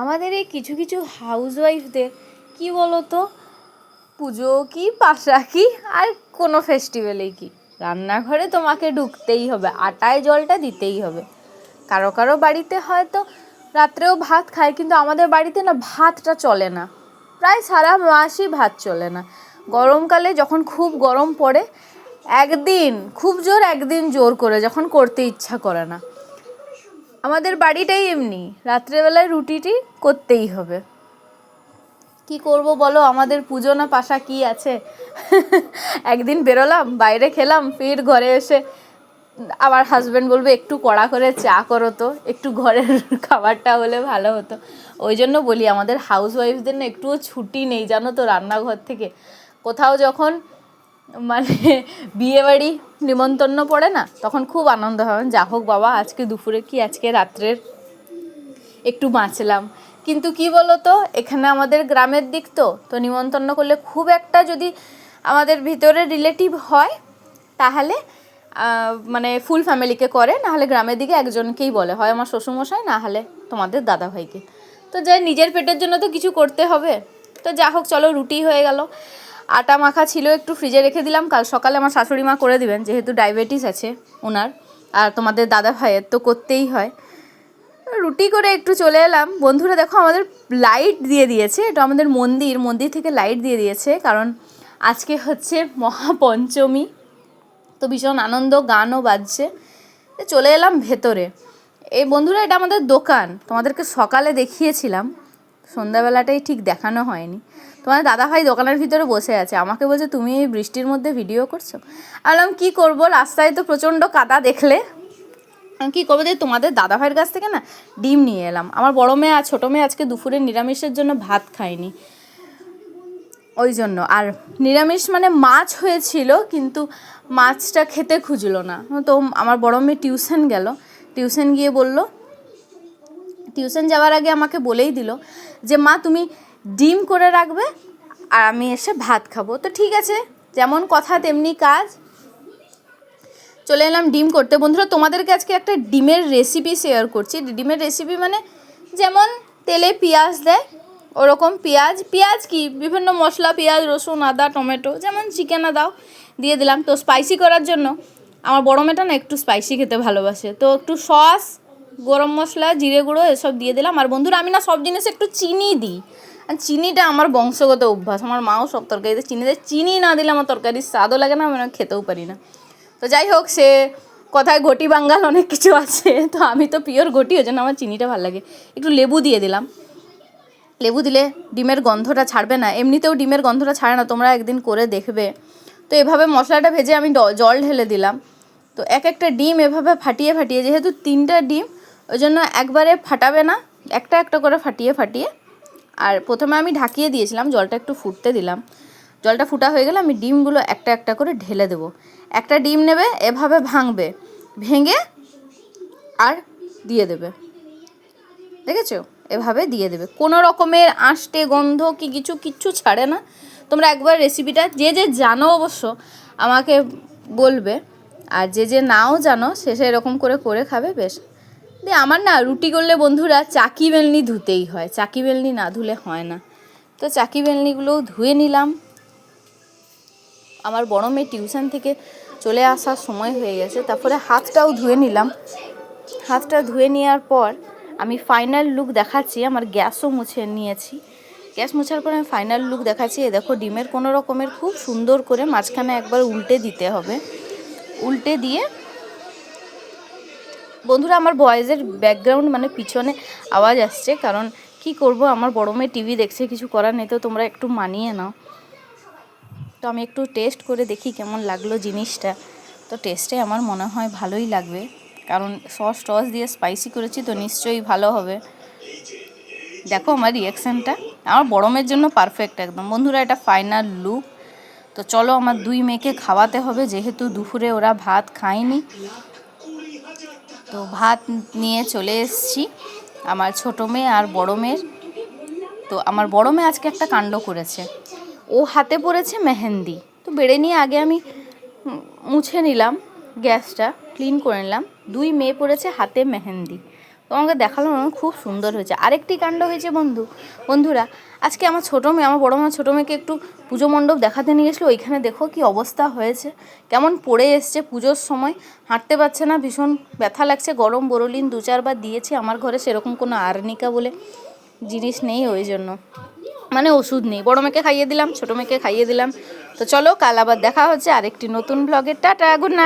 আমাদের এই কিছু কিছু হাউসওয়াইফদের কি বলো তো, পুজো কি পাশা কি আর কোনো ফেস্টিভ্যালেই কি, রান্নাঘরে তোমাকে ঢুকতেই হবে, আটায় জলটা দিতেই হবে। কারো কারো বাড়িতে হয়তো রাত্রেও ভাত খায়, কিন্তু আমাদের বাড়িতে না ভাতটা চলে না, প্রায় সারা মাসই ভাত চলে না। গরমকালে যখন খুব গরম পড়ে একদিন খুব জোর, একদিন জোর করে, যখন করতে ইচ্ছা করে না। আমাদের বাড়িটাই এমনি, রাত্রেবেলায় রুটিটি করতেই হবে। কি করব বলো, আমাদের পুজো না পাশা কি আছে। একদিন বেরোলাম, বাইরে খেলাম, ফির ঘরে এসে আমার হাজব্যান্ড বলবে একটু কড়া করে চা করো তো, একটু ঘরের খাবারটা হলে ভালো হতো। ওই জন্য বলি আমাদের হাউসওয়াইফদের না একটুও ছুটি নেই জানো তো রান্নাঘর থেকে। কোথাও যখন মানে বিয়েবাড়ি নিমন্ত্রণ পড়ে না, তখন খুব আনন্দ হয়, যা হোক বাবা আজকে দুপুরে কি আজকে রাত্রের একটু বাঁচলাম। কিন্তু কি বলো তো, এখানে আমাদের গ্রামের দিক তো নিমন্ত্রণ করলে খুব একটা যদি আমাদের ভিতরে রিলেটিভ হয় তাহলে মানে ফুল ফ্যামিলিকে করে, নাহলে গ্রামের দিকে একজনকেই বলে, হয় আমার শ্বশুরমশাই, না হলে তোমাদের দাদাভাইকে। তো যাই, নিজের পেটের জন্য তো কিছু করতে হবে। তো যা হোক চলো, রুটি হয়ে গেল, আটা মাখা ছিল একটু ফ্রিজে রেখে দিলাম, কাল সকালে আমার শাশুড়ি মা করে দিবেন, যেহেতু ডায়াবেটিস আছে ওনার, আর তোমাদের দাদা ভাইয়ের তো করতেই হয়। রুটি করে একটু চলে এলাম। বন্ধুরা দেখো আমাদের লাইট দিয়ে দিয়েছে, এটা আমাদের মন্দির থেকে লাইট দিয়ে দিয়েছে, কারণ আজকে হচ্ছে মহাপঞ্চমী, তো ভীষণ আনন্দ, গানও বাজছে। চলে এলাম ভেতরে। এই বন্ধুরা এটা আমাদের দোকান, তোমাদেরকে সকালে দেখিয়েছিলাম, সন্ধ্যাবেলাটাই ঠিক দেখানো হয়নি। তোমাদের দাদাভাই দোকানের ভিতরে বসে আছে, আমাকে বলছে তুমি এই বৃষ্টির মধ্যে ভিডিও করছো। বললাম কী করবো, রাস্তায় তো প্রচণ্ড কাদা দেখলে, কী করবো, যে তোমাদের দাদাভাইয়ের কাছ থেকে না ডিম নিয়ে এলাম। আমার বড়ো মেয়ে আর ছোটো মেয়ে আজকে দুপুরে নিরামিষের জন্য ভাত খায়নি, ওই জন্য। আর নিরামিষ মানে মাছ হয়েছিল, কিন্তু মাছটা খেতে খুঁজলো না। তো আমার বড়ো মেয়ে টিউশন গেল, টিউশন গিয়ে বলল, টিউশন যাওয়ার আগে আমাকে বলেই দিল যে মা তুমি ডিম করে রাখবে আর আমি এসে ভাত খাবো। তো ঠিক আছে, যেমন কথা তেমনি কাজ, চলে এলাম ডিম করতে। বন্ধুরা তোমাদেরকে আজকে একটা ডিমের রেসিপি শেয়ার করছি। ডিমের রেসিপি মানে যেমন তেলে পেঁয়াজ দেয় ওরকম পেঁয়াজ কি বিভিন্ন মশলা, পেঁয়াজ, রসুন, আদা, টমেটো, যেমন চিকেনে দাও দিয়ে দিলাম। তো স্পাইসি করার জন্য আমার বড়ো মেয়েটা না একটু স্পাইসি খেতে ভালোবাসে, তো একটু সস, গরম মশলা, জিরে গুঁড়ো এসব দিয়ে দিলাম। আর বন্ধুরা আমি না সব জিনিসে একটু চিনি দিই, আর চিনিটা আমার বংশগত অভ্যাস, আমার মাও সব তরকারিতে চিনি দেয়, চিনি না দিলে আমার তরকারির স্বাদও লাগে না, আমি খেতেও পারি না। তো যাই হোক, সে কথায় ঘটি বাঙ্গাল অনেক কিছু আছে, তো আমি তো পিওর ঘটি, ওই জন্য আমার চিনিটা ভালো লাগে। একটু লেবু দিয়ে দিলাম, লেবু দিলে ডিমের গন্ধটা ছাড়বে না, এমনিতেও ডিমের গন্ধটা ছাড়ে না, তোমরা একদিন করে দেখবে। তো এভাবে মশলাটা ভেজে আমি জল ঢেলে দিলাম। তো এক একটা ডিম এভাবে ফাটিয়ে যেহেতু 3টা ডিম, ওই জন্য একবারে ফাটাবে না, একটা একটা করে ফাটিয়ে। আর প্রথমে আমি ঢাকিয়ে দিয়েছিলাম, জলটা একটু ফুটতে দিলাম, জলটা ফুটা হয়ে গেলে আমি ডিমগুলো একটা একটা করে ঢেলে দেবো। একটা ডিম নেবে, এভাবে ভাঙবে, ভেঙে আর দিয়ে দেবে, দেখেছো, এভাবে দিয়ে দেবে, কোনো রকমের আঁশটে গন্ধ কি কিচ্ছু ছাড়ে না। তোমরা একবার রেসিপিটা যে জানো অবশ্য আমাকে বলবে, আর যে নাও জানো সে এরকম করে খাবে বেশ। দিয়ে আমার না রুটি করলে বন্ধুরা চাকি বেলনি ধুতেই হয়, চাকি বেলনি না ধুলে হয় না। তো চাকি বেলনিগুলোও ধুয়ে নিলাম। আমার বড় মেয়ে টিউশন থেকে চলে আসার সময় হয়ে গেছে, তারপরে হাতটাও ধুয়ে নিলাম। হাতটা ধুয়ে নেওয়ার পর আমি ফাইনাল লুক দেখাচ্ছি, আমার গ্যাসও মুছে নিয়েছি। গ্যাস মোছার পর আমি ফাইনাল লুক দেখাচ্ছি। দেখো ডিমের কোনো রকমের খুব সুন্দর করে মাঝখানে একবার উল্টে দিতে হবে, উল্টে দিয়ে বন্ধুরা আমার ভয়েসের ব্যাকগ্রাউন্ড মানে পিছনে আওয়াজ আসছে, কারণ কি করব আমার বড় মেয়ে টিভি দেখছে, কিছু করার নেই, তো তোমরা একটু মানিয়ে নাও। তো আমি একটু টেস্ট করে দেখি কেমন লাগলো জিনিসটা। তো টেস্টে আমার মনে হয় ভালোই লাগবে, কারণ সস টস দিয়ে স্পাইসি করেছি, তো নিশ্চয়ই ভালো হবে। দেখো আমার রিয়াকশানটা, আমার বড় মেয়ের জন্য পারফেক্ট একদম। বন্ধুরা এটা ফাইনাল লুক। তো চলো আমার 2 মেয়েকে খাওয়াতে হবে, যেহেতু দুপুরে ওরা ভাত খায়নি। তো ভাত নিয়ে চলে এসেছি আমার ছোটো মেয়ে আর বড়ো মেয়ের। তো আমার বড়ো মেয়ে আজকে একটা কাণ্ড করেছে, ও হাতে পড়েছে মেহেন্দি। তো বেড়ে নিয়ে আগে আমি মুছে নিলাম, গ্যাসটা ক্লিন করে নিলাম। 2 মেয়ে পড়েছে হাতে মেহেন্দি, তোমাকে দেখালাম খুব সুন্দর হয়েছে। আরেকটি কাণ্ড হয়েছে বন্ধুরা, আজকে আমার ছোটো মেয়ে, আমার বড়ো মা ছোটো মেয়েকে একটু পুজো মণ্ডপ দেখাতে নিয়ে গেছিলো। ওইখানে দেখো কি অবস্থা হয়েছে, কেমন পড়ে এসছে পুজোর সময়, হাঁটতে পারছে না, ভীষণ ব্যথা লাগছে। গরম বোরোলিন 2-4 বার দিয়েছি। আমার ঘরে সেরকম কোনো আর্নিকা বলে জিনিস নেই, ওই জন্য মানে ওষুধ নেই। বড়ো মেয়েকে খাইয়ে দিলাম, ছোটো মেয়েকে খাইয়ে দিলাম। তো চলো কাল আবার দেখা হচ্ছে আরেকটি নতুন ব্লগে। Tata, good night.